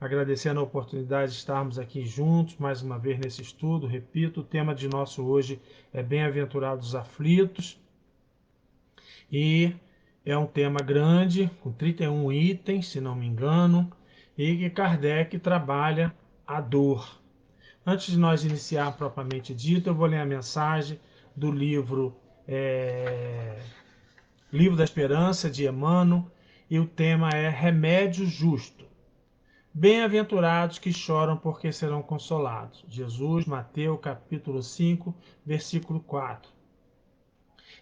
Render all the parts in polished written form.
agradecendo a oportunidade de estarmos aqui juntos mais uma vez nesse estudo. Repito, o tema de nosso hoje é Bem-aventurados os aflitos, e é um tema grande, com 31 itens, se não me engano, e que Kardec trabalha a dor. Antes de nós iniciar propriamente dito, eu vou ler a mensagem do livro Livro da Esperança, de Emmanuel, e o tema é Remédio Justo. Bem-aventurados que choram, porque serão consolados. Jesus, Mateus, capítulo 5, versículo 4.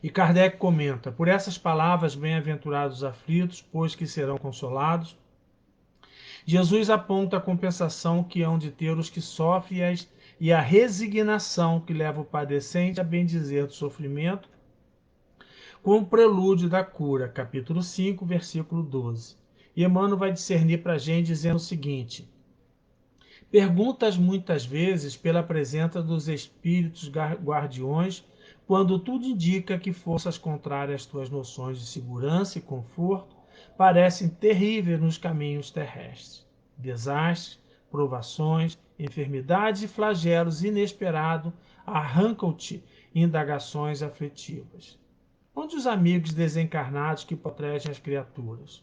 E Kardec comenta: por essas palavras, bem-aventurados os aflitos, pois que serão consolados. Jesus aponta a compensação que hão de ter os que sofrem e a resignação que leva o padecente a bendizer do sofrimento, com o prelúdio da cura, capítulo 5, versículo 12. E Emmanuel vai discernir para a gente dizendo o seguinte: perguntas muitas vezes pela presença dos espíritos guardiões, quando tudo indica que forças contrárias às tuas noções de segurança e conforto parecem terríveis nos caminhos terrestres. Desastres, provações, enfermidades e flagelos inesperados arrancam-te indagações aflitivas. Onde os amigos desencarnados que protegem as criaturas?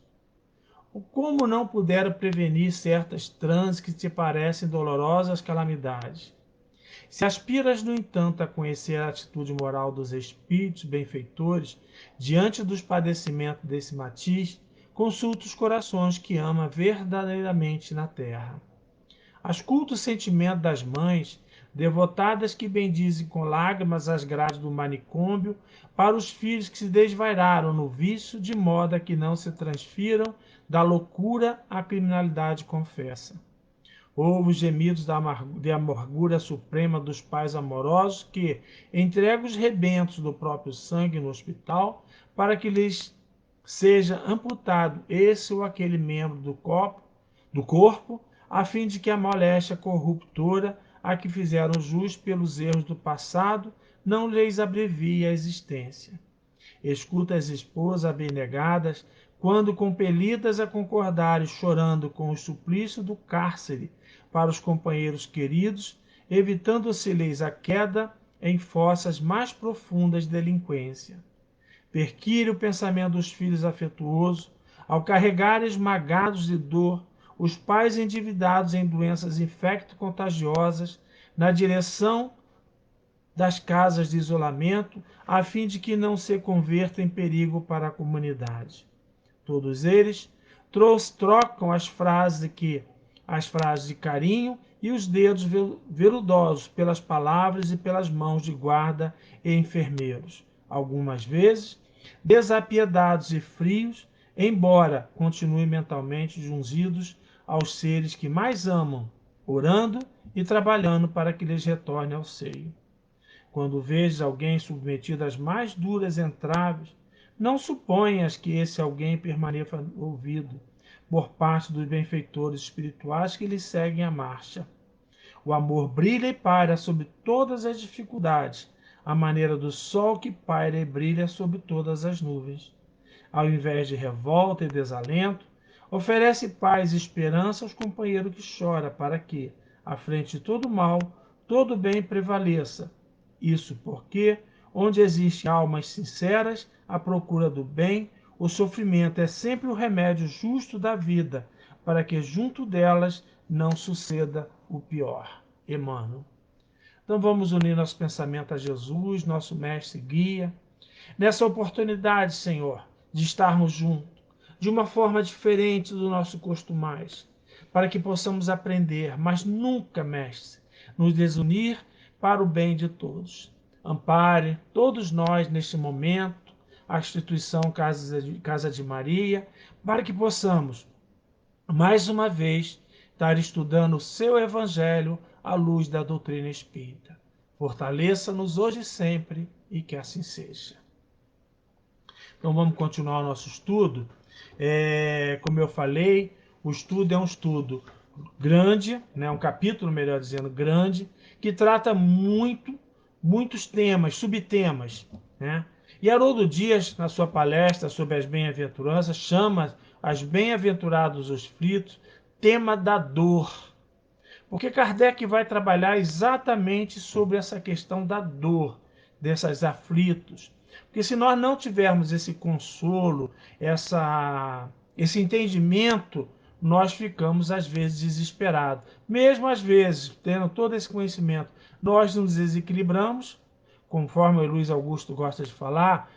Como não puderam prevenir certas transes que te parecem dolorosas calamidades? Se aspiras, no entanto, a conhecer a atitude moral dos espíritos benfeitores diante dos padecimentos desse matiz, consulta os corações que ama verdadeiramente na terra. Ausculta o sentimento das mães, devotadas que bendizem com lágrimas as grades do manicômio para os filhos que se desvairaram no vício, de modo a que não se transfiram da loucura à criminalidade confessa. Ouve os gemidos de amargura suprema dos pais amorosos que entregam os rebentos do próprio sangue no hospital para que lhes seja amputado esse ou aquele membro do corpo, a fim de que a moléstia corruptora a que fizeram jus pelos erros do passado não lhes abrevie a existência. Escuta as esposas abnegadas, quando compelidas a concordarem chorando com o suplício do cárcere para os companheiros queridos, evitando-se-lhes a queda em fossas mais profundas de delinquência. Perquire o pensamento dos filhos afetuosos, ao carregarem esmagados de dor os pais endividados em doenças infecto-contagiosas na direção das casas de isolamento, a fim de que não se converta em perigo para a comunidade. Todos eles trocam as frases de carinho e os dedos veludosos pelas palavras e pelas mãos de guarda e enfermeiros. Algumas vezes, desapiedados e frios, embora continuem mentalmente jungidos aos seres que mais amam, orando e trabalhando para que lhes retorne ao seio. Quando vejas alguém submetido às mais duras entraves, não suponhas que esse alguém permaneça ouvido por parte dos benfeitores espirituais que lhe seguem a marcha. O amor brilha e paira sobre todas as dificuldades, à maneira do sol que paira e brilha sobre todas as nuvens. Ao invés de revolta e desalento, oferece paz e esperança aos companheiros que chora, para que, à frente de todo mal, todo bem prevaleça. Isso porque, onde existem almas sinceras à procura do bem, o sofrimento é sempre o remédio justo da vida, para que junto delas não suceda o pior. Emmanuel. Então vamos unir nosso pensamento a Jesus, nosso mestre e guia. Nessa oportunidade, Senhor, de estarmos juntos, de uma forma diferente do nosso costumais, para que possamos aprender, mas nunca, mestre, nos desunir para o bem de todos. Ampare todos nós neste momento, a instituição Casa de Maria, para que possamos, mais uma vez, estar estudando o seu Evangelho à luz da doutrina espírita. Fortaleça-nos hoje e sempre, e que assim seja. Então vamos continuar o nosso estudo. Como eu falei, o estudo é um estudo grande, né, um capítulo, melhor dizendo, grande, que trata muitos temas, subtemas, né? E Haroldo Dias, na sua palestra sobre as bem-aventuranças, chama as bem-aventurados os aflitos, tema da dor. Porque Kardec vai trabalhar exatamente sobre essa questão da dor, desses aflitos. Porque se nós não tivermos esse consolo, esse entendimento, nós ficamos às vezes desesperados. Mesmo às vezes, tendo todo esse conhecimento, nós nos desequilibramos, conforme o Luiz Augusto gosta de falar,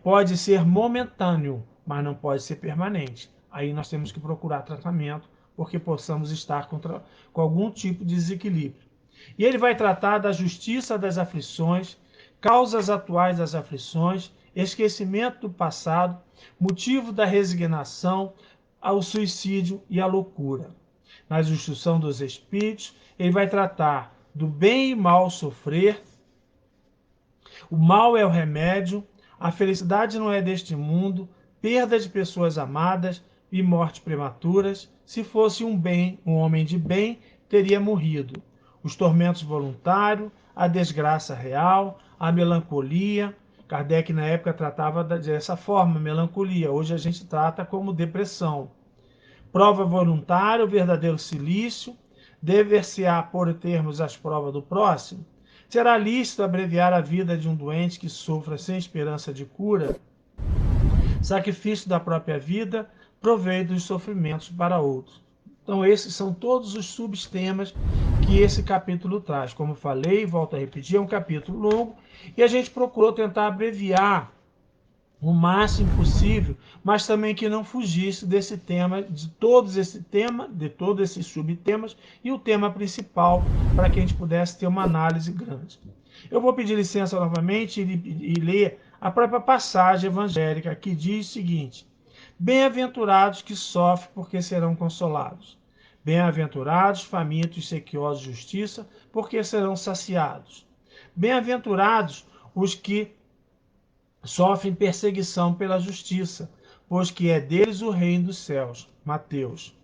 pode ser momentâneo, mas não pode ser permanente. Aí nós temos que procurar tratamento, porque possamos estar com algum tipo de desequilíbrio. E ele vai tratar da justiça das aflições, causas atuais das aflições, esquecimento do passado, motivo da resignação, ao suicídio e à loucura. Na instrução dos espíritos, ele vai tratar do bem e mal sofrer, o mal é o remédio, a felicidade não é deste mundo, perda de pessoas amadas e morte prematuras. Se fosse um homem de bem, teria morrido. Os tormentos voluntários, a desgraça real, a melancolia. Kardec, na época, tratava dessa forma, melancolia. Hoje a gente trata como depressão. Prova voluntária, o verdadeiro silício. Dever-se-á por termos as provas do próximo? Será lícito abreviar a vida de um doente que sofra sem esperança de cura? Sacrifício da própria vida, proveito dos sofrimentos para outros. Então esses são todos os subtemas que esse capítulo traz. Como falei, volto a repetir, é um capítulo longo e a gente procurou tentar abreviar o máximo possível, mas também que não fugisse desse tema, de todos esses subtemas e o tema principal, para que a gente pudesse ter uma análise grande. Eu vou pedir licença novamente e ler a própria passagem evangélica que diz o seguinte: bem-aventurados que sofrem, porque serão consolados. Bem-aventurados, famintos, sequiosos de justiça, porque serão saciados. Bem-aventurados os que sofrem perseguição pela justiça, pois que é deles o reino dos céus. Mateus.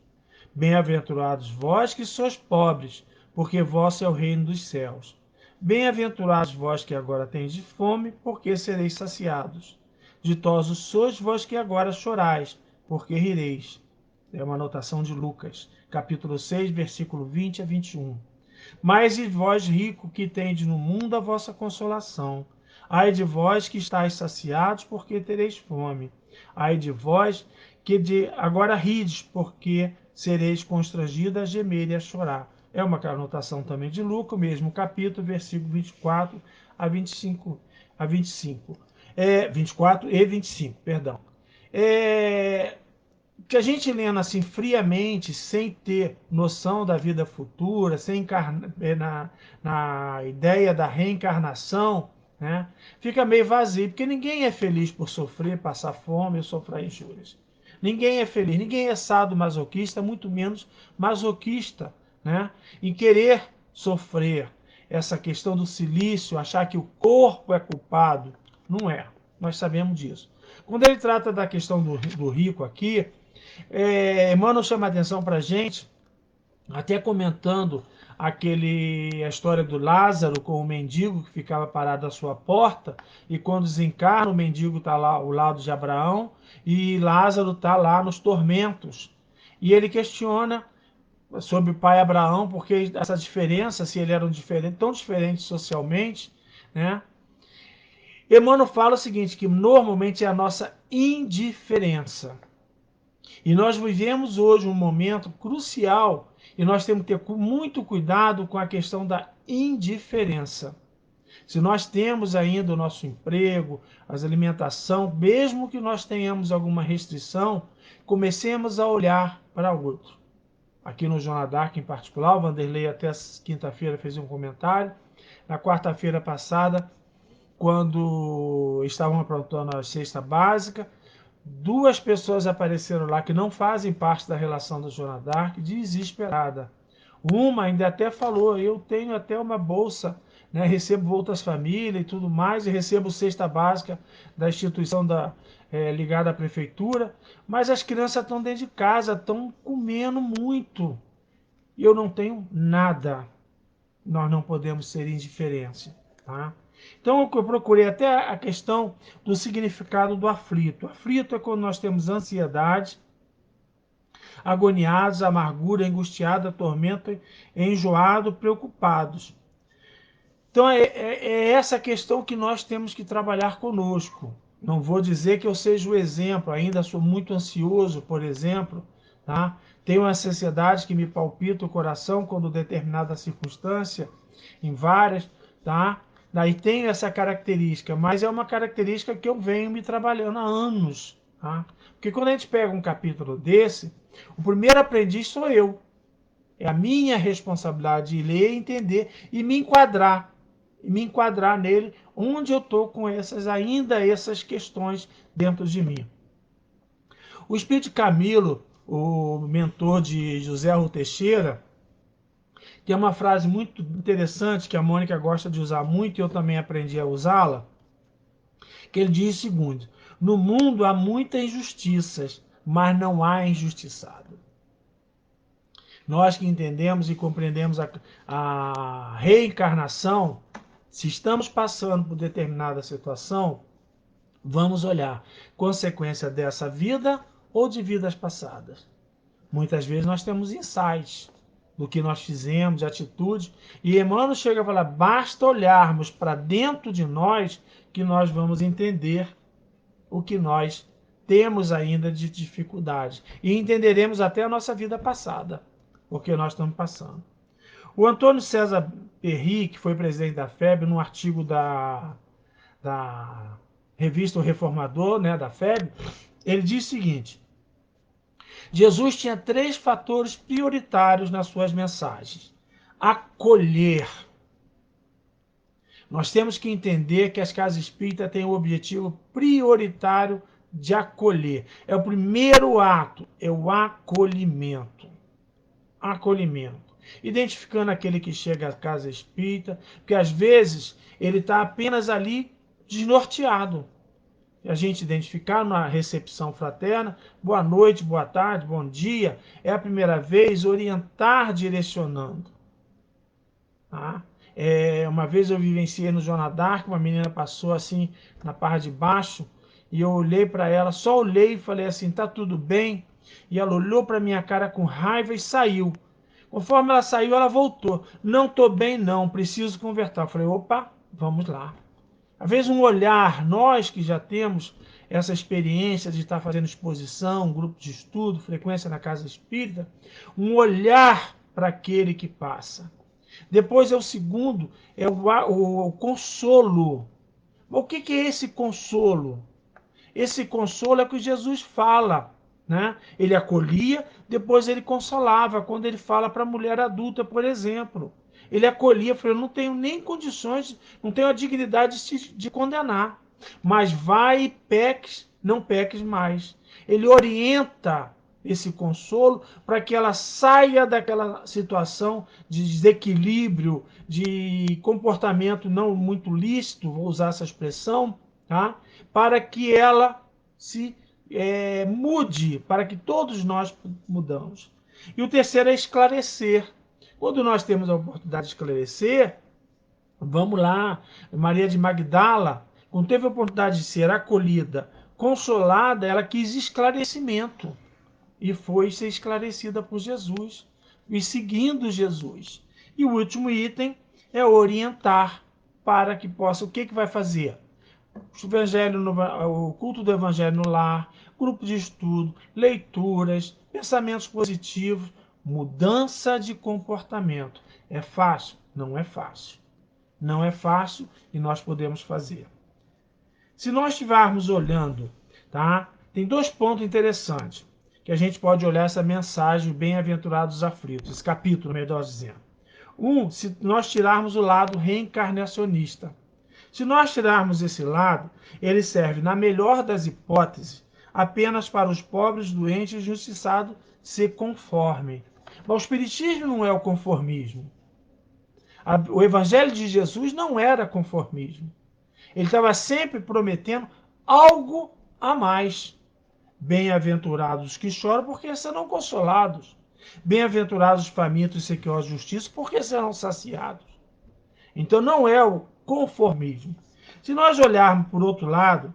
Bem-aventurados vós que sois pobres, porque vosso é o reino dos céus. Bem-aventurados vós que agora tendes fome, porque sereis saciados. Ditosos sois vós que agora chorais, porque rireis. É uma anotação de Lucas, capítulo 6, versículo 20 a 21. Mas e vós, rico, que tendes no mundo a vossa consolação. Ai de vós que estáis saciados, porque tereis fome. Ai de vós que agora rides, porque sereis constrangidos a gemer e a chorar. É uma anotação também de Lucas, o mesmo capítulo, versículo 24 a 25. 24 e 25, perdão. Que a gente lendo assim friamente, sem ter noção da vida futura, sem na ideia da reencarnação, né, fica meio vazio, porque ninguém é feliz por sofrer, passar fome ou sofrer injúrias. Ninguém é feliz, ninguém é sadomasoquista, muito menos masoquista, né, em querer sofrer. Essa questão do silício, achar que o corpo é culpado, não é. Nós sabemos disso. Quando ele trata da questão do rico aqui, Emmanuel chama a atenção para a gente, até comentando a história do Lázaro com o mendigo que ficava parado à sua porta, e quando desencarna, o mendigo está lá ao lado de Abraão, e Lázaro está lá nos tormentos. E ele questiona sobre o pai Abraão, porque essa diferença, se ele era tão diferente socialmente, né? Emmanuel fala o seguinte, que normalmente é a nossa indiferença. E nós vivemos hoje um momento crucial e nós temos que ter muito cuidado com a questão da indiferença. Se nós temos ainda o nosso emprego, as alimentação, mesmo que nós tenhamos alguma restrição, comecemos a olhar para o outro. Aqui no Joana d'Arc em particular, o Vanderlei até quinta-feira fez um comentário. Na quarta-feira passada, quando estavam aprontando a cesta básica, 2 pessoas apareceram lá que não fazem parte da relação da Joana d'Arc, desesperada. Uma ainda até falou, eu tenho até uma bolsa, né, recebo outras famílias e tudo mais, e recebo cesta básica da instituição ligada à prefeitura, mas as crianças estão dentro de casa, estão comendo muito. E eu não tenho nada. Nós não podemos ser indiferentes, tá? Então eu procurei até a questão do significado do aflito. Aflito é quando nós temos ansiedade, agoniados, amargura, angustiada, tormento, enjoado, preocupados. Então é essa questão que nós temos que trabalhar conosco. Não vou dizer que eu seja o exemplo, ainda sou muito ansioso, por exemplo, tá? Tenho uma ansiedade que me palpita o coração quando determinada circunstância, em várias, tá? Daí tenho essa característica, mas é uma característica que eu venho me trabalhando há anos, tá? Porque quando a gente pega um capítulo desse, o primeiro aprendiz sou eu. É a minha responsabilidade de ler, entender e me enquadrar nele, onde eu estou com essas questões dentro de mim. O Espírito de Camilo, o mentor de José Raul Teixeira, tem uma frase muito interessante que a Mônica gosta de usar muito e eu também aprendi a usá-la, que ele diz o seguinte: no mundo há muitas injustiças, mas não há injustiçado. Nós que entendemos e compreendemos a reencarnação, se estamos passando por determinada situação, vamos olhar consequência dessa vida ou de vidas passadas. Muitas vezes nós temos insights do que nós fizemos, de atitudes, e Emmanuel chega a falar, basta olharmos para dentro de nós que nós vamos entender o que nós temos ainda de dificuldade. E entenderemos até a nossa vida passada, porque nós estamos passando. O Antônio César Perry, que foi presidente da FEB, num artigo da revista O Reformador, né, da FEB, ele diz o seguinte: Jesus tinha 3 fatores prioritários nas suas mensagens. Acolher. Nós temos que entender que as casas espíritas têm o objetivo prioritário de acolher. É o primeiro ato, é o acolhimento. Acolhimento. Identificando aquele que chega à casa espírita, porque às vezes ele está apenas ali desnorteado. A gente identificar na recepção fraterna, boa noite, boa tarde, bom dia, é a primeira vez, orientar direcionando. Tá? Uma vez eu vivenciei no Joana d'Arc, uma menina passou assim na parte de baixo, e eu olhei para ela, só olhei e falei assim, tá tudo bem? E ela olhou para minha cara com raiva e saiu. Conforme ela saiu, ela voltou. Não estou bem não, preciso conversar. Eu falei, opa, vamos lá. Às vezes um olhar, nós que já temos essa experiência de estar fazendo exposição, grupo de estudo, frequência na casa espírita, um olhar para aquele que passa. Depois é o segundo, é o consolo. O que é esse consolo? Esse consolo é o que Jesus fala, né? Ele acolhia, depois ele consolava, quando ele fala para a mulher adulta, por exemplo. Ele acolhia, falou, eu não tenho nem condições, não tenho a dignidade de condenar, mas vai e peques, não peques mais. Ele orienta esse consolo para que ela saia daquela situação de desequilíbrio, de comportamento não muito lícito, vou usar essa expressão, tá? Para que ela se mude, para que todos nós mudamos. E o terceiro é esclarecer. Quando nós temos a oportunidade de esclarecer, vamos lá, Maria de Magdala, quando teve a oportunidade de ser acolhida, consolada, ela quis esclarecimento e foi ser esclarecida por Jesus e seguindo Jesus. E o último item é orientar para que possa, o que vai fazer? O culto do Evangelho no lar, grupo de estudo, leituras, pensamentos positivos, mudança de comportamento. É fácil? Não é fácil. Não é fácil e nós podemos fazer. Se nós estivermos olhando, tá? Tem 2 pontos interessantes que a gente pode olhar essa mensagem, bem-aventurados os aflitos, esse capítulo, melhor dizendo. Se nós tirarmos o lado reencarnacionista. Se nós tirarmos esse lado, ele serve, na melhor das hipóteses, apenas para os pobres, doentes e injustiçados se conformem. Mas o Espiritismo não é o conformismo. O Evangelho de Jesus não era conformismo. Ele estava sempre prometendo algo a mais. Bem-aventurados os que choram, porque serão consolados. Bem-aventurados os famintos e sequiosos de justiça, porque serão saciados. Então não é o conformismo. Se nós olharmos por outro lado,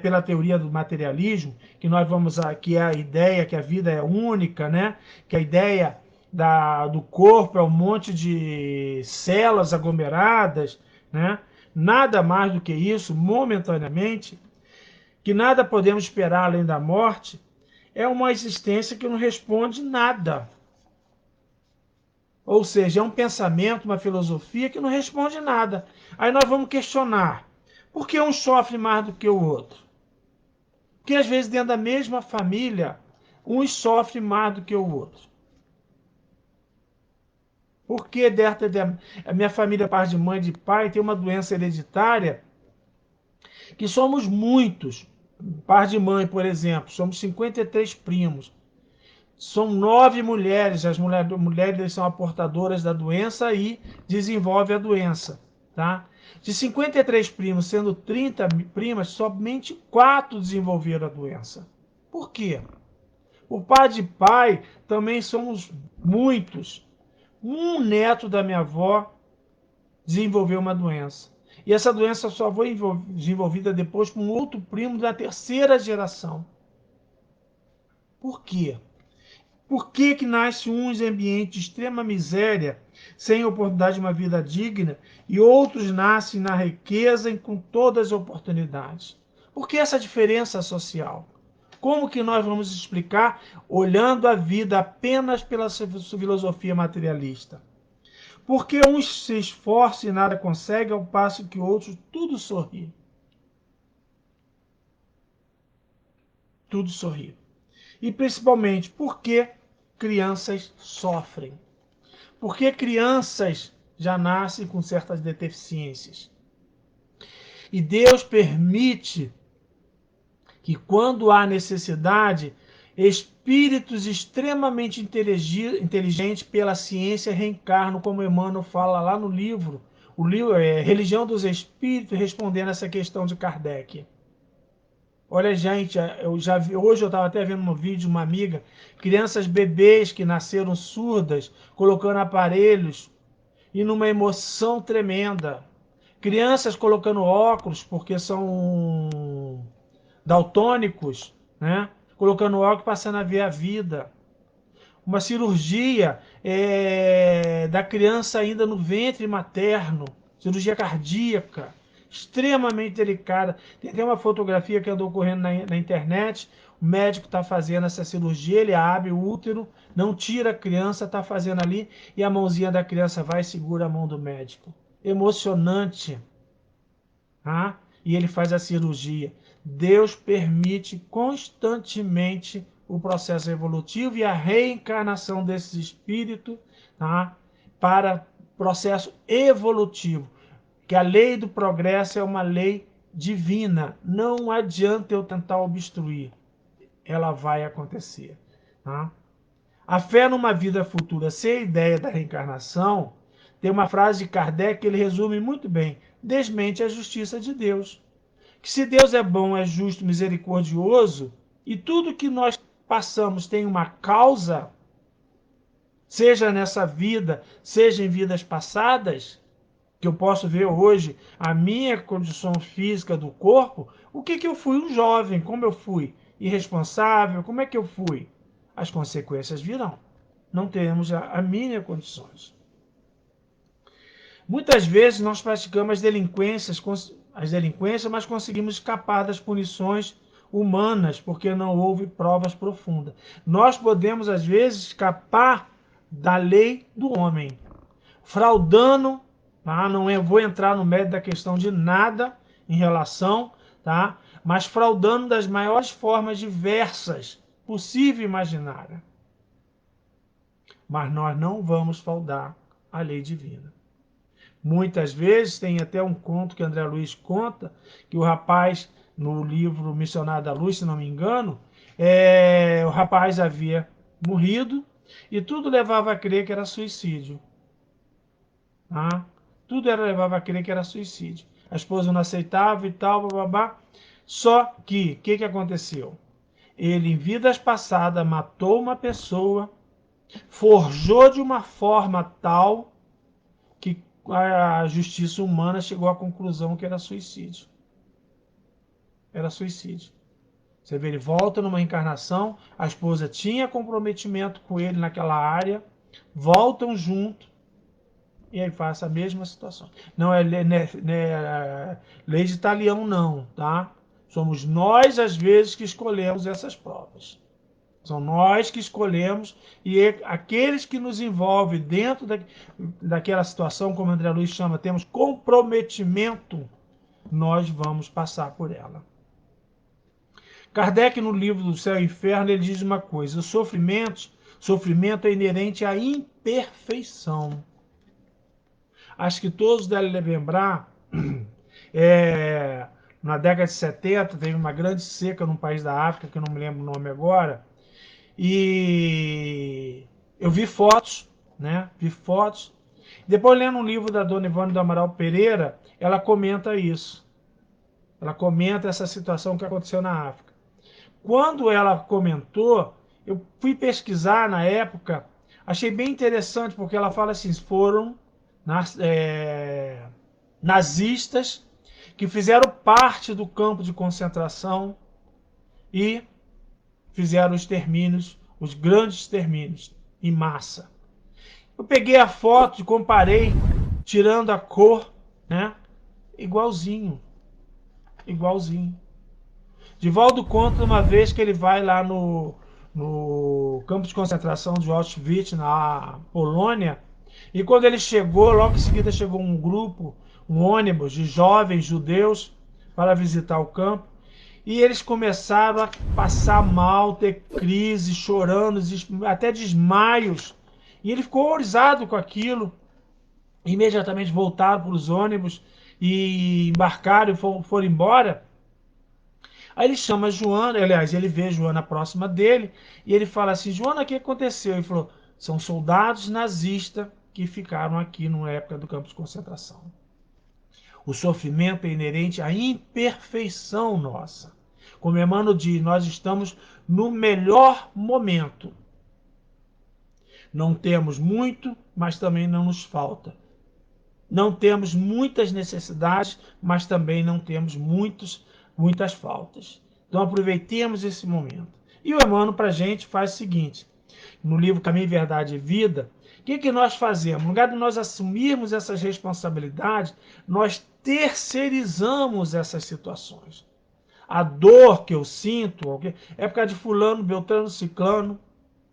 pela teoria do materialismo, que nós vamos que é a ideia que a vida é única, né? Que a ideia do corpo é um monte de células aglomeradas, né? Nada mais do que isso, momentaneamente, que nada podemos esperar além da morte, é uma existência que não responde nada. Ou seja, é um pensamento, uma filosofia que não responde nada. Aí nós vamos questionar: por que um sofre mais do que o outro? Porque às vezes dentro da mesma família, uns sofrem mais do que o outro. Porque a minha família, parte de mãe e de pai, tem uma doença hereditária que somos muitos. Par de mãe, por exemplo, somos 53 primos. São 9 mulheres, as mulheres são portadoras da doença e desenvolvem a doença. Tá? De 53 primos, sendo 30 primas, somente 4 desenvolveram a doença. Por quê? O pai de pai também somos muitos. Um neto da minha avó desenvolveu uma doença. E essa doença só foi desenvolvida depois com outro primo da terceira geração. Por quê? Por que nasce uns em ambiente de extrema miséria, sem oportunidade de uma vida digna, e outros nascem na riqueza e com todas as oportunidades? Por que essa diferença social? Como que nós vamos explicar olhando a vida apenas pela filosofia materialista? Porque uns se esforçam e nada conseguem, ao passo que outros tudo sorri. Tudo sorri. E principalmente, por que crianças sofrem? Por que crianças já nascem com certas deficiências? E Deus permite que, quando há necessidade, espíritos extremamente inteligentes pela ciência reencarnam, como Emmanuel fala lá no livro. O livro é Religião dos Espíritos, respondendo essa questão de Kardec. Olha, gente, hoje eu estava até vendo um vídeo de uma amiga, crianças bebês que nasceram surdas, colocando aparelhos e numa emoção tremenda. Crianças colocando óculos porque são daltônicos, né? Colocando óculos, passando a ver a vida. Uma cirurgia da criança ainda no ventre materno, cirurgia cardíaca, extremamente delicada. Tem até uma fotografia que andou correndo na internet. O médico está fazendo essa cirurgia, ele abre o útero, não tira a criança, está fazendo ali, e a mãozinha da criança vai e segura a mão do médico. Emocionante. Tá? E ele faz a cirurgia. Deus permite constantemente o processo evolutivo e a reencarnação desses espíritos, tá? Para processo evolutivo. Que a lei do progresso é uma lei divina. Não adianta eu tentar obstruir. Ela vai acontecer. Tá? A fé numa vida futura sem a ideia da reencarnação, tem uma frase de Kardec que ele resume muito bem: desmente a justiça de Deus. Que se Deus é bom, é justo, misericordioso, e tudo que nós passamos tem uma causa, seja nessa vida, seja em vidas passadas, que eu posso ver hoje a minha condição física do corpo, o que eu fui um jovem, como eu fui irresponsável, como é que eu fui? As consequências virão. Não teremos a mínima condições. Muitas vezes nós praticamos as delinquências, mas conseguimos escapar das punições humanas, porque não houve provas profundas. Nós podemos, às vezes, escapar da lei do homem, fraudando, tá? Não vou entrar no mérito da questão de nada em relação, tá? Mas fraudando das maiores formas diversas, possível e imaginária. Mas nós não vamos fraudar a lei divina. Muitas vezes, tem até um conto que André Luiz conta, que o rapaz, no livro Missionário da Luz, se não me engano, o rapaz havia morrido e tudo levava a crer que era suicídio. Tá? Tudo levava a crer que era suicídio. A esposa não aceitava e tal, bababá. Só que, o que aconteceu? Ele, em vidas passadas, matou uma pessoa, forjou de uma forma tal que a justiça humana chegou à conclusão que era suicídio. era suicídio. Você vê, ele volta numa encarnação, a esposa tinha comprometimento com ele naquela área, voltam junto e aí faz a mesma situação. Não é lei de talião não, tá? Somos nós, às vezes, que escolhemos essas provas. São nós que escolhemos e aqueles que nos envolvem dentro daquela situação, como André Luiz chama, temos comprometimento, nós vamos passar por ela. Kardec, no livro do Céu e Inferno, ele diz uma coisa: o sofrimento é inerente à imperfeição. Acho que todos devem lembrar, na década de 70, teve uma grande seca num país da África, que eu não me lembro o nome agora, e eu vi fotos, né? Vi fotos. Depois, lendo um livro da dona Ivone do Amaral Pereira, ela comenta isso. Ela comenta essa situação que aconteceu na África. Quando ela comentou, eu fui pesquisar na época, achei bem interessante, porque ela fala assim, foram nazistas que fizeram parte do campo de concentração e fizeram os extermínios, os grandes extermínios em massa. Eu peguei a foto e comparei, tirando a cor, né? Igualzinho. Igualzinho. Divaldo conta uma vez que ele vai lá no campo de concentração de Auschwitz, na Polônia, e quando ele chegou, logo em seguida chegou um grupo, um ônibus de jovens judeus para visitar o campo, e eles começaram a passar mal, ter crise, chorando, até desmaios, e ele ficou horrorizado com aquilo. Imediatamente voltaram para os ônibus e embarcaram e foram embora. Aí ele chama a Joana, aliás, ele vê a Joana próxima dele, e ele fala assim, Joana, o que aconteceu? Ele falou, são soldados nazistas que ficaram aqui na época do campo de concentração. O sofrimento é inerente à imperfeição nossa. Como Emmanuel diz, nós estamos no melhor momento. Não temos muito, mas também não nos falta. Não temos muitas necessidades, mas também não temos muitas faltas. Então aproveitemos esse momento. E o Emmanuel para a gente faz o seguinte, no livro Caminho, Verdade e Vida, o que nós fazemos? No lugar de nós assumirmos essas responsabilidades, nós terceirizamos essas situações. A dor que eu sinto é por causa de fulano, beltrano, ciclano,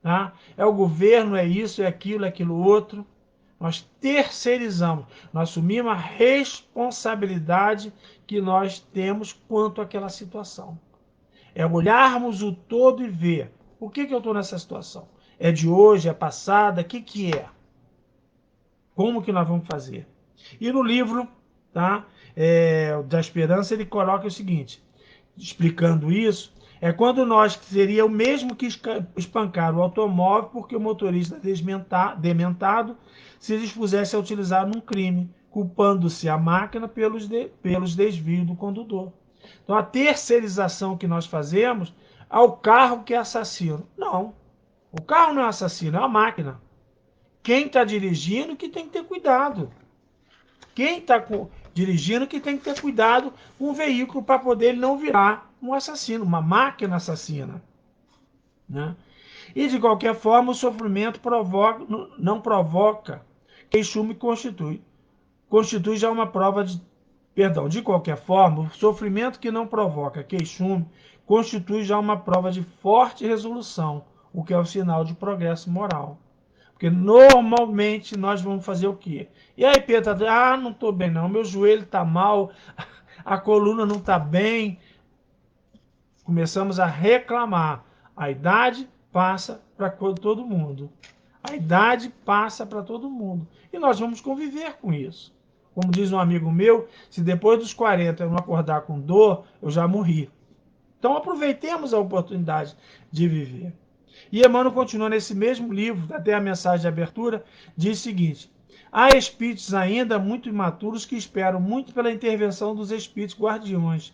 tá? É o governo, é isso, é aquilo outro. Nós terceirizamos, nós assumimos a responsabilidade que nós temos quanto àquela situação. É olharmos o todo e ver, por que eu estou nessa situação? É de hoje, é passada, o que é? Como que nós vamos fazer? E no livro, tá, da Esperança, ele coloca o seguinte, explicando isso, é quando nós seria o mesmo que espancar o automóvel porque o motorista dementado se dispusesse a utilizar num crime, culpando-se a máquina pelos desvios do condutor. Então a terceirização que nós fazemos ao carro que é assassino. Não, o carro não é assassino, é a máquina. Quem está dirigindo que tem que ter cuidado. Quem está dirigindo que tem que ter cuidado com o veículo para poder ele não virar um assassino, uma máquina assassina. Né? E de qualquer forma, o sofrimento não provoca queixume constitui já uma prova de. Perdão, de qualquer forma, o sofrimento que não provoca queixume constitui já uma prova de forte resolução, o que é o sinal de progresso moral. Porque normalmente nós vamos fazer o quê? E aí, Pedro, não estou bem não, meu joelho está mal, a coluna não está bem. Começamos a reclamar. A idade passa para todo mundo. A idade passa para todo mundo. E nós vamos conviver com isso. Como diz um amigo meu, se depois dos 40 eu não acordar com dor, eu já morri. Então aproveitemos a oportunidade de viver. E Emmanuel continua nesse mesmo livro, até a mensagem de abertura, diz o seguinte, há espíritos ainda muito imaturos que esperam muito pela intervenção dos espíritos guardiões,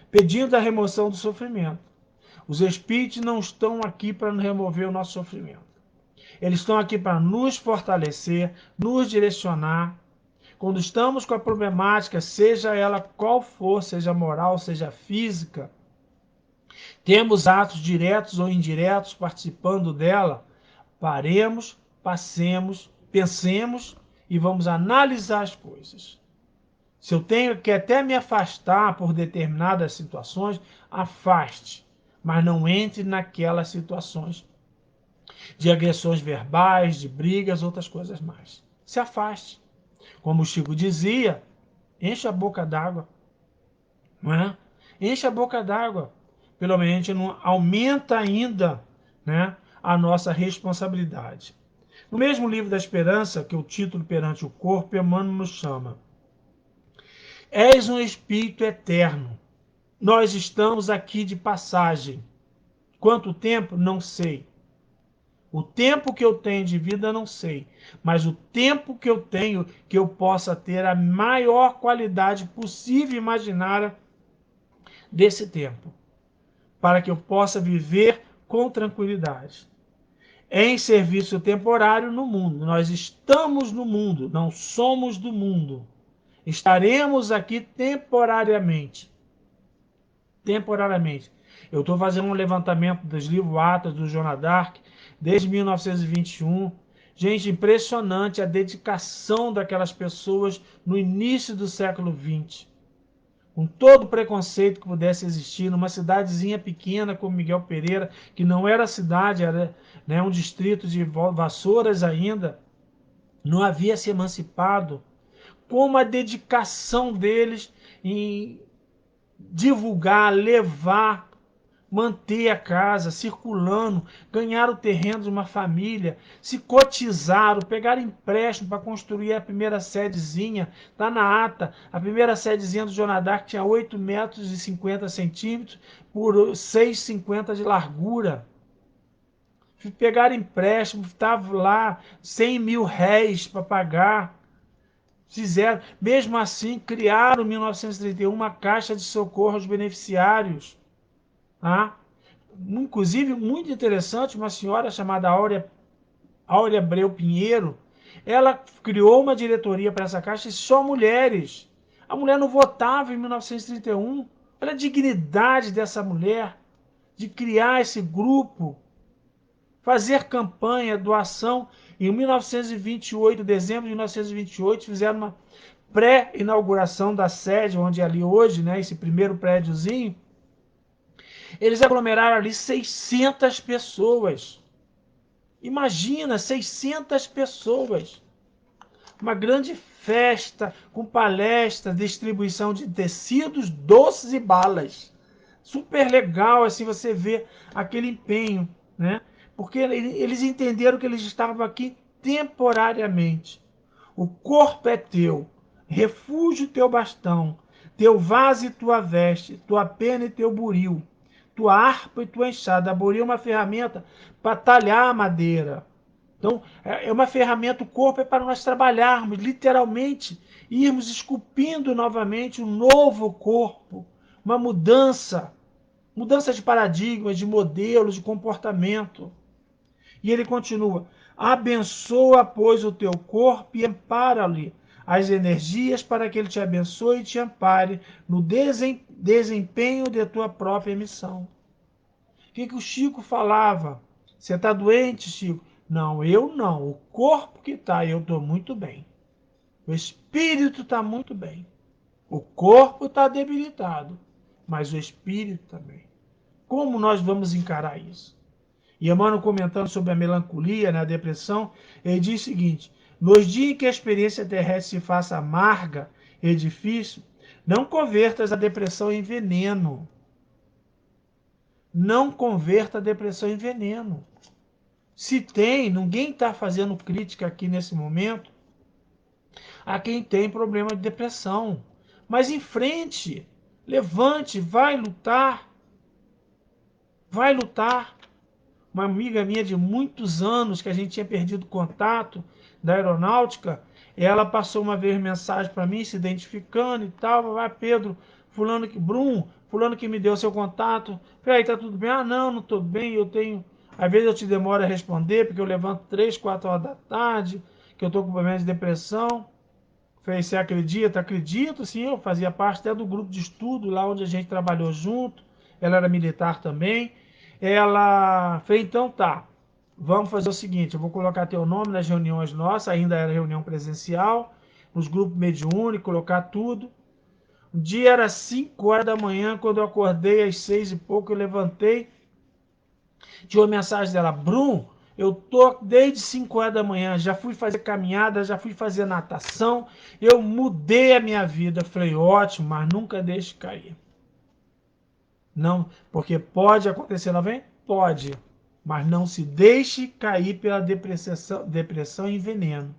pedindo a remoção do sofrimento. Os espíritos não estão aqui para remover o nosso sofrimento. Eles estão aqui para nos fortalecer, nos direcionar. Quando estamos com a problemática, seja ela qual for, seja moral, seja física, temos atos diretos ou indiretos participando dela, paremos, passemos, pensemos e vamos analisar as coisas. Se eu tenho que até me afastar por determinadas situações, afaste, mas não entre naquelas situações de agressões verbais, de brigas, outras coisas mais. Se afaste. Como o Chico dizia, enche a boca d'água, não é? Enche a boca d'água. Pelo menos a gente não aumenta ainda, né, a nossa responsabilidade. No mesmo livro da Esperança, que é o título Perante o Corpo, Emmanuel nos chama: És um espírito eterno. Nós estamos aqui de passagem. Quanto tempo? Não sei. O tempo que eu tenho de vida, não sei. Mas o tempo que eu tenho, que eu possa ter a maior qualidade possível e imaginária desse tempo. Para que eu possa viver com tranquilidade. Em serviço temporário no mundo. Nós estamos no mundo, não somos do mundo. Estaremos aqui temporariamente. Temporariamente. Eu estou fazendo um levantamento dos livros Atos do Joana d'Arc desde 1921. Gente, impressionante a dedicação daquelas pessoas no início do século XX. Com todo o preconceito que pudesse existir, numa cidadezinha pequena como Miguel Pereira, que não era cidade, era, né, um distrito de Vassouras ainda, não havia se emancipado, como a dedicação deles em divulgar, levar, manter a casa circulando, ganhar o terreno de uma família, se cotizaram, pegaram empréstimo para construir a primeira sedezinha. Está na ata, a primeira sedezinha do Joana d'Arc tinha 8 metros e 50 centímetros por 6,50 de largura. Pegaram empréstimo, estava lá 100 mil réis para pagar. Fizeram, mesmo assim, criaram em 1931 uma caixa de socorro aos beneficiários. Tá? Inclusive, muito interessante, uma senhora chamada Áurea Abreu Pinheiro, ela criou uma diretoria para essa caixa e só mulheres. A mulher não votava em 1931. Olha a dignidade dessa mulher de criar esse grupo, fazer campanha, doação. Em 1928, dezembro de 1928, fizeram uma pré-inauguração da sede, onde é ali hoje, né, esse primeiro prédiozinho. Eles aglomeraram ali 600 pessoas. Imagina, 600 pessoas. Uma grande festa com palestras, distribuição de tecidos, doces e balas. Super legal, assim, você vê aquele empenho, né? Porque eles entenderam que eles estavam aqui temporariamente. O corpo é teu, refúgio teu bastão, teu vaso e tua veste, tua pena e teu buril, tua harpa e tua enxada. A buril é uma ferramenta para talhar a madeira. Então, é uma ferramenta, o corpo é para nós trabalharmos, literalmente, irmos esculpindo novamente um novo corpo, uma mudança de paradigmas, de modelos, de comportamento. E ele continua: abençoa, pois, o teu corpo e ampara-lhe as energias para que ele te abençoe e te ampare no desempenho de tua própria missão. O que o Chico falava? Você está doente, Chico? Não, eu não. O corpo que está, eu estou muito bem. O espírito está muito bem. O corpo está debilitado, mas o espírito também. Como nós vamos encarar isso? E Emmanuel, comentando sobre a melancolia, né, a depressão, ele diz o seguinte: nos dias em que a experiência terrestre se faça amarga e difícil, não convertas a depressão em veneno. Não converta a depressão em veneno. Se tem, ninguém está fazendo crítica aqui nesse momento a quem tem problema de depressão. Mas em frente, levante, vai lutar. Vai lutar. Uma amiga minha de muitos anos, que a gente tinha perdido contato, da aeronáutica, ela passou uma vez mensagem para mim, se identificando e tal. Vai, Pedro, fulano que me deu seu contato. Falei, tá tudo bem? Ah, não estou bem, eu tenho... Às vezes eu te demoro a responder, porque eu levanto 3, 4 horas da tarde, que eu estou com problema de depressão. Fez, você acredita? Acredito, sim, eu fazia parte até do grupo de estudo, lá onde a gente trabalhou junto. Ela era militar também. Ela fez, então tá, vamos fazer o seguinte, eu vou colocar teu nome nas reuniões nossas, ainda era reunião presencial, nos grupos mediúnicos, colocar tudo. Um dia era 5 horas da manhã, quando eu acordei às 6 e pouco, eu levantei, tinha uma mensagem dela, Brum, eu tô desde 5 horas da manhã, já fui fazer caminhada, já fui fazer natação, eu mudei a minha vida. Eu falei, ótimo, mas nunca deixe cair. Não, porque pode acontecer, não vem? Pode, mas não se deixe cair pela depressão e veneno.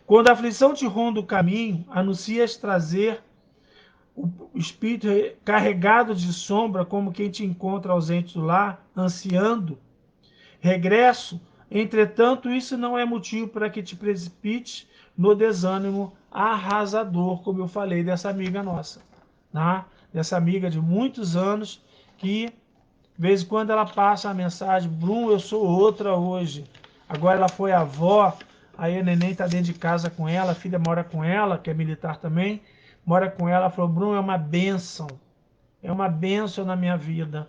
Quando a aflição te ronda o caminho, anuncias trazer o espírito carregado de sombra, como quem te encontra ausente do lar, ansiando regresso. Entretanto, isso não é motivo para que te precipites no desânimo arrasador, como eu falei dessa amiga nossa, tá? Dessa amiga de muitos anos que, de vez em quando, ela passa a mensagem: Brum, eu sou outra hoje. Agora ela foi avó, aí a neném está dentro de casa com ela, a filha mora com ela, que é militar também, mora com ela. Falou: Brum, é uma bênção na minha vida.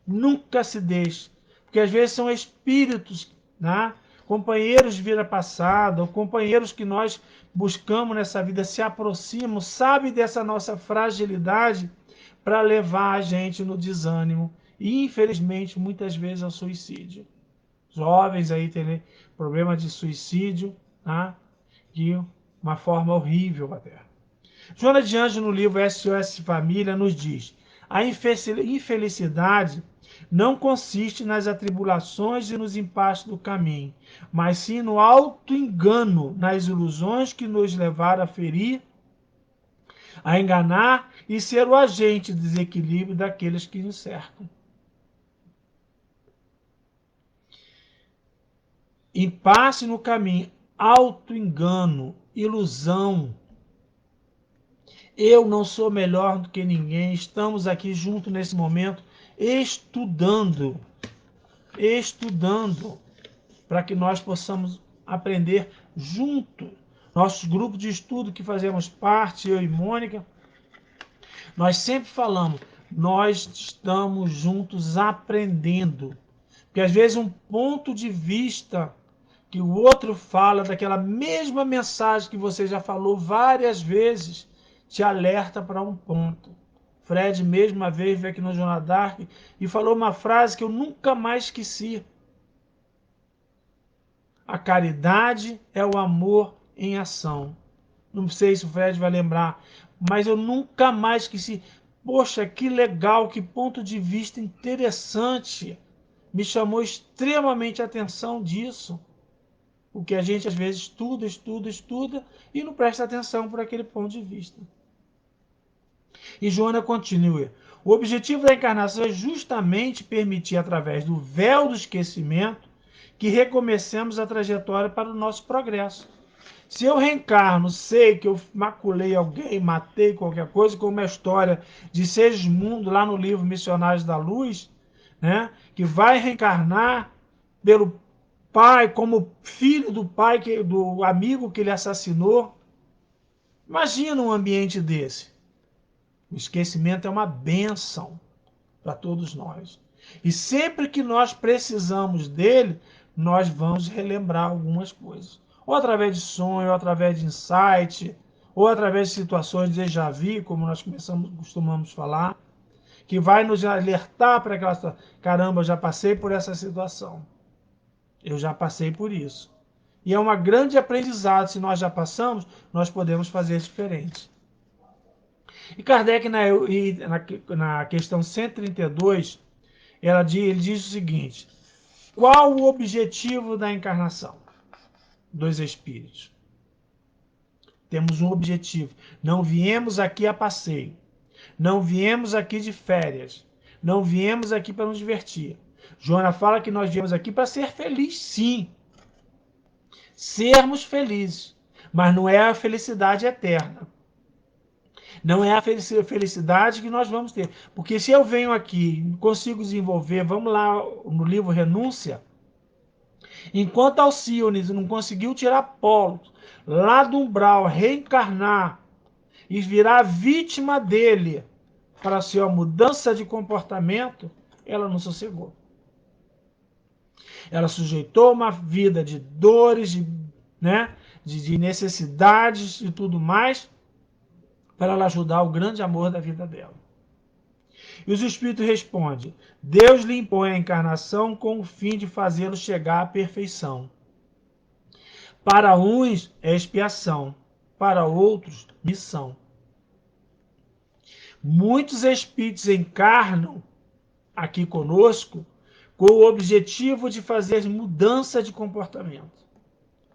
Nunca se deixe, porque às vezes são espíritos, né? Companheiros de vida passada, ou companheiros que nós buscamos nessa vida, se aproximam, sabem dessa nossa fragilidade para levar a gente no desânimo e, infelizmente, muitas vezes ao suicídio. Jovens aí têm problema de suicídio, tá? De uma forma horrível até. Joana de Anjos, no livro SOS Família, nos diz: a infelicidade não consiste nas atribulações e nos impasses do caminho, mas sim no auto-engano, nas ilusões que nos levaram a ferir, a enganar e ser o agente de desequilíbrio daqueles que nos cercam. Impasse no caminho, auto-engano, ilusão. Eu não sou melhor do que ninguém. Estamos aqui juntos nesse momento, estudando, para que nós possamos aprender junto. Nossos grupos de estudo que fazemos parte, eu e Mônica, nós sempre falamos, nós estamos juntos aprendendo. Porque às vezes um ponto de vista que o outro fala daquela mesma mensagem que você já falou várias vezes, te alerta para um ponto. Fred, mesmo uma vez, veio aqui no Jornal Dark e falou uma frase que eu nunca mais esqueci. A caridade é o amor em ação. Não sei se o Fred vai lembrar, mas eu nunca mais esqueci. Poxa, que legal, que ponto de vista interessante. Me chamou extremamente a atenção disso. O que a gente às vezes estuda e não presta atenção por aquele ponto de vista. E Joana continua: o objetivo da encarnação é justamente permitir, através do véu do esquecimento, que recomecemos a trajetória para o nosso progresso. Se eu reencarno, sei que eu maculei alguém, matei qualquer coisa, como a história de Segismundo lá no livro Missionários da Luz, né, que vai reencarnar pelo pai, como filho do pai, do amigo que ele assassinou. Imagina um ambiente desse. O esquecimento é uma bênção para todos nós. E sempre que nós precisamos dele, nós vamos relembrar algumas coisas. Ou através de sonho, ou através de insight, ou através de situações de déjà vu, como nós costumamos falar, que vai nos alertar para aquela situação. Caramba, eu já passei por essa situação. Eu já passei por isso. E é um grande aprendizado. Se nós já passamos, nós podemos fazer diferente. E Kardec, na questão 132, ele diz o seguinte: qual o objetivo da encarnação dos espíritos? Temos um objetivo. Não viemos aqui a passeio. Não viemos aqui de férias. Não viemos aqui para nos divertir. Joana fala que nós viemos aqui para ser felizes, sim. Sermos felizes. Mas não é a felicidade eterna. Não é a felicidade que nós vamos ter. Porque se eu venho aqui, consigo desenvolver, vamos lá no livro Renúncia, Enquanto Alcíone não conseguiu tirar Paulo lá do umbral, reencarnar e virar vítima dele para a sua mudança de comportamento, ela não sossegou. Ela sujeitou uma vida de dores, de necessidades e tudo mais, para ela ajudar o grande amor da vida dela. E os espíritos respondem: Deus lhe impõe a encarnação com o fim de fazê-lo chegar à perfeição. Para uns é expiação, para outros, missão. Muitos espíritos encarnam aqui conosco com o objetivo de fazer mudança de comportamento.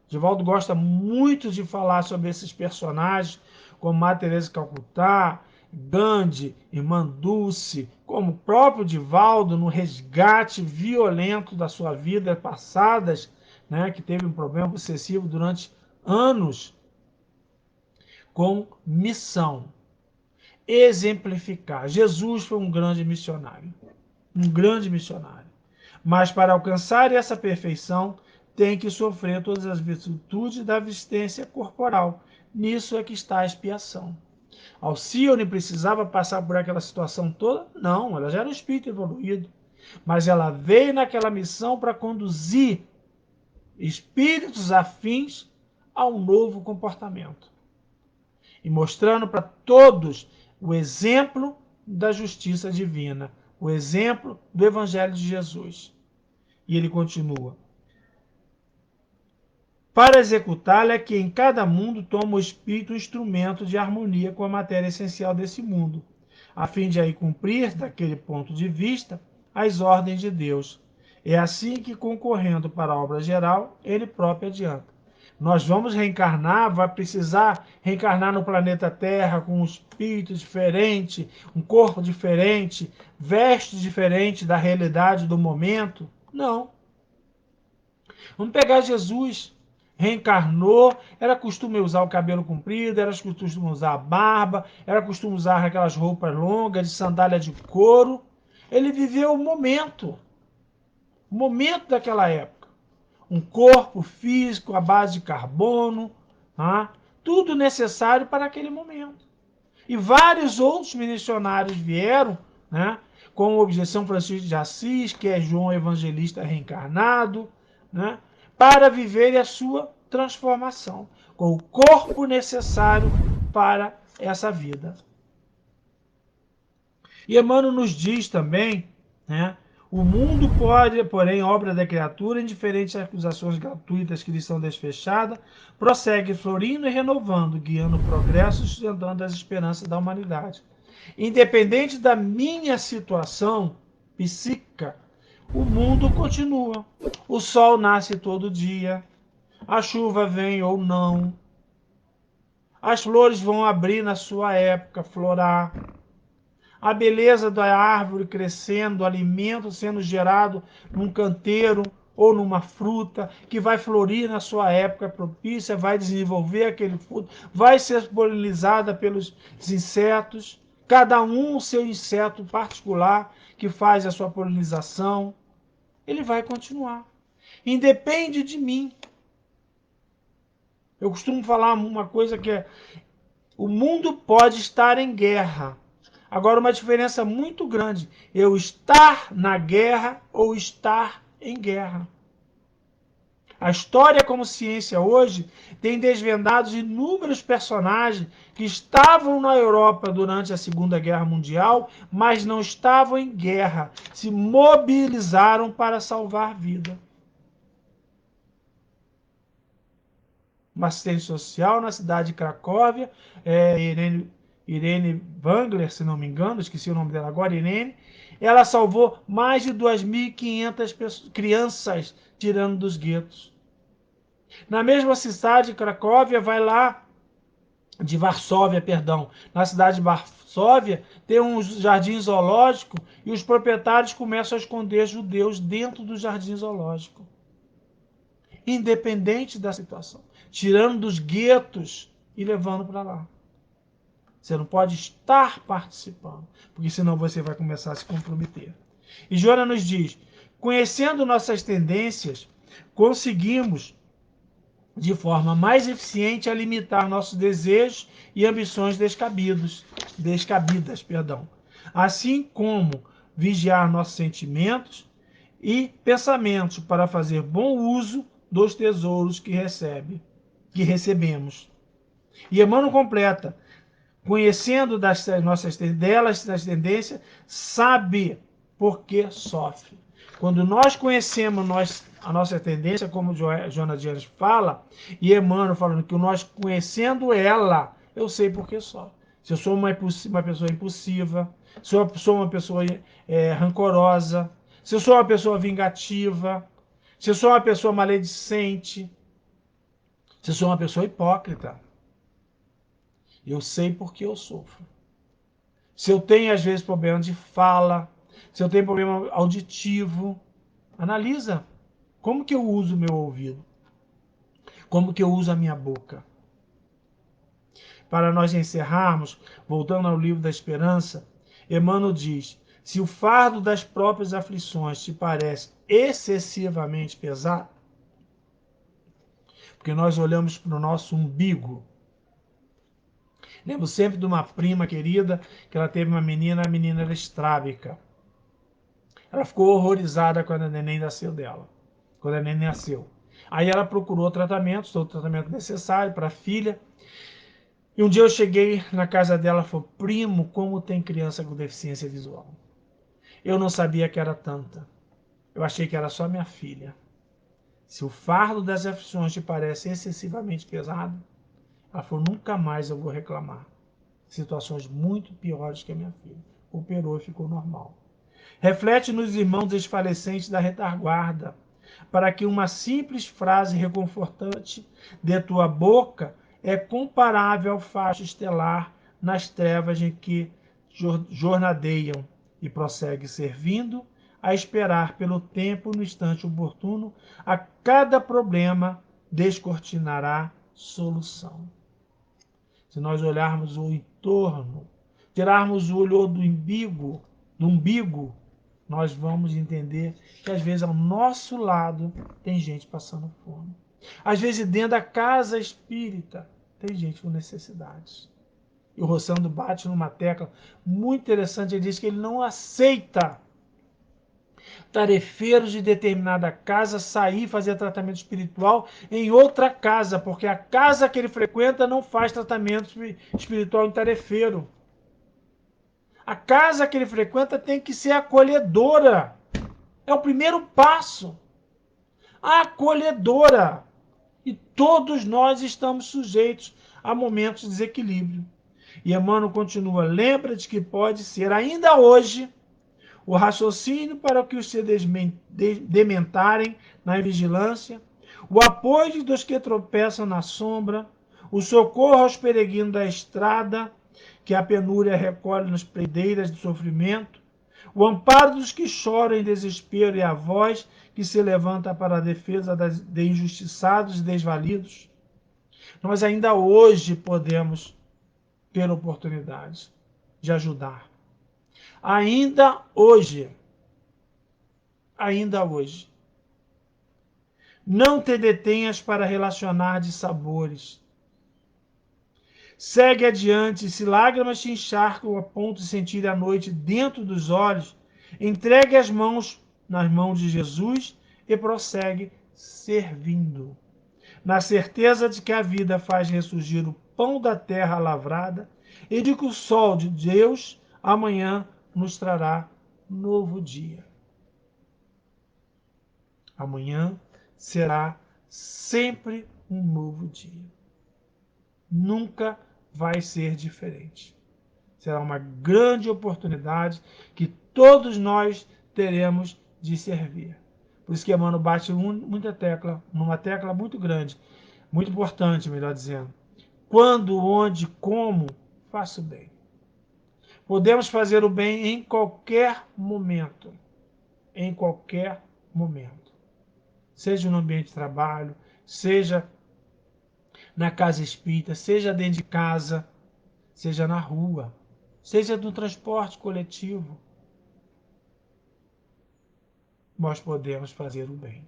Divaldo gosta muito de falar sobre esses personagens, como Madre Teresa de Calcutá, Gandhi, Irmã Dulce, como o próprio Divaldo, no resgate violento da sua vida passadas, que teve um problema obsessivo durante anos, com missão. Exemplificar. Jesus foi um grande missionário. Um grande missionário. Mas para alcançar essa perfeição, tem que sofrer todas as vicissitudes da existência corporal. Nisso é que está a expiação. Alcíone precisava passar por aquela situação toda? Não, ela já era um espírito evoluído. Mas ela veio naquela missão para conduzir espíritos afins a um novo comportamento. E mostrando para todos o exemplo da justiça divina, o exemplo do Evangelho de Jesus. E ele continua: para executá-la é que em cada mundo toma o espírito um instrumento de harmonia com a matéria essencial desse mundo, a fim de aí cumprir, daquele ponto de vista, as ordens de Deus. É assim que, concorrendo para a obra geral, ele próprio adianta. Nós vamos reencarnar, vai precisar reencarnar no planeta Terra com um espírito diferente, um corpo diferente, vestes diferentes da realidade do momento? Não. Vamos pegar Jesus. Reencarnou, era costume usar o cabelo comprido, era costume usar a barba, era costume usar aquelas roupas longas, de sandália de couro. Ele viveu o momento daquela época. Um corpo físico à base de carbono, tudo necessário para aquele momento. E vários outros missionários vieram, como a Objeção Francisco de Assis, que é João Evangelista reencarnado, para viver a sua transformação, com o corpo necessário para essa vida. E Emmanuel nos diz também, o mundo pode, porém, obra da criatura, em diferentes acusações gratuitas que lhe são desfechadas, prossegue florindo e renovando, guiando o progresso e sustentando as esperanças da humanidade. Independente da minha situação psíquica, o mundo continua. O sol nasce todo dia, a chuva vem ou não, as flores vão abrir na sua época, florar. A beleza da árvore crescendo, o alimento sendo gerado num canteiro ou numa fruta, que vai florir na sua época propícia, vai desenvolver aquele fruto, vai ser polinizada pelos insetos, cada um o seu inseto particular que faz a sua polinização. Ele vai continuar. Independe de mim. Eu costumo falar uma coisa que é: o mundo pode estar em guerra. Agora, uma diferença muito grande: eu estar na guerra ou estar em guerra. A história como ciência hoje tem desvendado inúmeros personagens que estavam na Europa durante a Segunda Guerra Mundial, mas não estavam em guerra, se mobilizaram para salvar vida. Uma assistente social na cidade de Cracóvia, Irene Wangler, se não me engano, esqueci o nome dela agora, Irene, ela salvou mais de 2.500 crianças tirando dos guetos. Na mesma cidade de Cracóvia, na cidade de Varsóvia, tem um jardim zoológico e os proprietários começam a esconder judeus dentro do jardim zoológico. Independente da situação, tirando dos guetos e levando para lá. Você não pode estar participando, porque senão você vai começar a se comprometer. E Joana nos diz: conhecendo nossas tendências, conseguimos, de forma mais eficiente, a limitar nossos desejos e ambições descabidas, assim como vigiar nossos sentimentos e pensamentos para fazer bom uso dos tesouros que recebemos. E Emmanuel completa: conhecendo das tendências, sabe por que sofre. Quando nós conhecemos a nossa tendência, como Joana de Anjos fala, e Emmanuel falando que nós conhecendo ela, eu sei por que sofre. Se eu sou uma pessoa impulsiva, se eu sou uma pessoa rancorosa, se eu sou uma pessoa vingativa, se eu sou uma pessoa maledicente, se eu sou uma pessoa hipócrita, eu sei por que eu sofro. Se eu tenho, às vezes, problema de fala, se eu tenho problema auditivo, analisa como que eu uso o meu ouvido, como que eu uso a minha boca. Para nós encerrarmos, voltando ao livro da Esperança, Emmanuel diz: se o fardo das próprias aflições te parece excessivamente pesado, porque nós olhamos para o nosso umbigo. Lembro sempre de uma prima querida, que ela teve uma menina, a menina era estrábica. Ela ficou horrorizada quando a neném nasceu dela. Quando a neném nasceu. Aí ela procurou tratamento, todo o tratamento necessário para a filha. E um dia eu cheguei na casa dela e falei: primo, como tem criança com deficiência visual? Eu não sabia que era tanta. Eu achei que era só minha filha. Se o fardo das aflições te parece excessivamente pesado, ela falou: nunca mais eu vou reclamar. Situações muito piores que a minha filha. Operou e ficou normal. Reflete nos irmãos desfalecentes da retaguarda, para que uma simples frase reconfortante de tua boca é comparável ao facho estelar nas trevas em que jornadeiam, e prossegue servindo a esperar pelo tempo no instante oportuno, a cada problema descortinará solução. Se nós olharmos o entorno, tirarmos o olho do umbigo, nós vamos entender que às vezes ao nosso lado tem gente passando fome. Às vezes dentro da casa espírita tem gente com necessidades. E o Rossando bate numa tecla muito interessante, ele diz que ele não aceita tarefeiros de determinada casa sair fazer tratamento espiritual em outra casa, porque a casa que ele frequenta não faz tratamento espiritual em tarefeiro. A casa que ele frequenta tem que ser acolhedora. É o primeiro passo. Acolhedora. E todos nós estamos sujeitos a momentos de desequilíbrio. E Emmanuel continua: lembra-te que pode ser ainda hoje o raciocínio para que os se dementarem na vigilância, o apoio dos que tropeçam na sombra, o socorro aos peregrinos da estrada, que a penúria recolhe nas predeiras do sofrimento, o amparo dos que choram em desespero e a voz que se levanta para a defesa de injustiçados e desvalidos. Nós ainda hoje podemos ter oportunidade de ajudar. Ainda hoje. Não te detenhas para relacionar de sabores. Segue adiante, se lágrimas te encharcam a ponto de sentir a noite dentro dos olhos, entregue as mãos nas mãos de Jesus e prossegue servindo. Na certeza de que a vida faz ressurgir o pão da terra lavrada e de que o sol de Deus amanhã nos trará novo dia. Amanhã será sempre um novo dia. Nunca vai ser diferente. Será uma grande oportunidade que todos nós teremos de servir. Por isso que Emmanuel bate numa tecla muito grande, muito importante, melhor dizendo. Quando, onde, como, faço o bem. Podemos fazer o bem em qualquer momento. Em qualquer momento. Seja no ambiente de trabalho, seja na casa espírita, seja dentro de casa, seja na rua, seja no transporte coletivo. Nós podemos fazer o bem.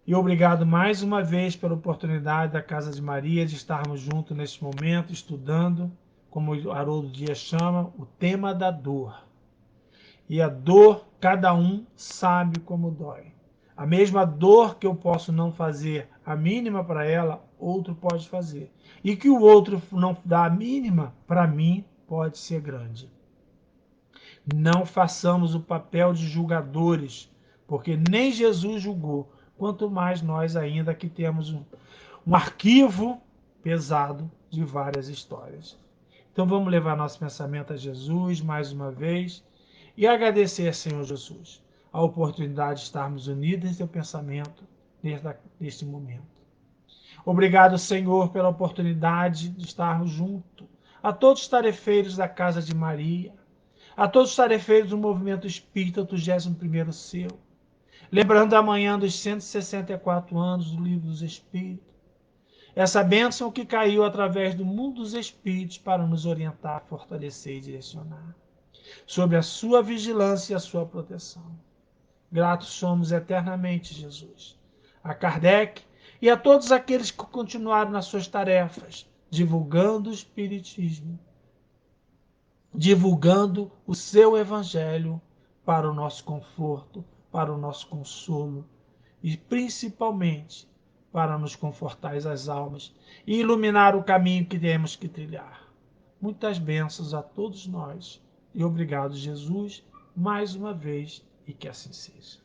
E obrigado mais uma vez pela oportunidade da Casa de Maria de estarmos juntos neste momento, estudando, como o Haroldo Dias chama, o tema da dor. E a dor, cada um sabe como dói. A mesma dor que eu posso não fazer a mínima para ela, outro pode fazer. E que o outro não dá a mínima, para mim, pode ser grande. Não façamos o papel de julgadores, porque nem Jesus julgou, quanto mais nós ainda que temos um arquivo pesado de várias histórias. Então vamos levar nosso pensamento a Jesus mais uma vez e agradecer, Senhor Jesus, a oportunidade de estarmos unidos em seu pensamento neste momento. Obrigado, Senhor, pela oportunidade de estarmos juntos. A todos os tarefeiros da Casa de Maria, a todos os tarefeiros do Movimento Espírita, 81º seu, lembrando amanhã dos 164 anos do Livro dos Espíritos, essa bênção que caiu através do mundo dos Espíritos para nos orientar, fortalecer e direcionar, sobre a sua vigilância e a sua proteção. Gratos somos eternamente, Jesus, a Kardec e a todos aqueles que continuaram nas suas tarefas, divulgando o Espiritismo, divulgando o seu Evangelho para o nosso conforto, para o nosso consolo e principalmente para nos confortar as almas e iluminar o caminho que temos que trilhar. Muitas bênçãos a todos nós e obrigado, Jesus, mais uma vez, e que assim seja.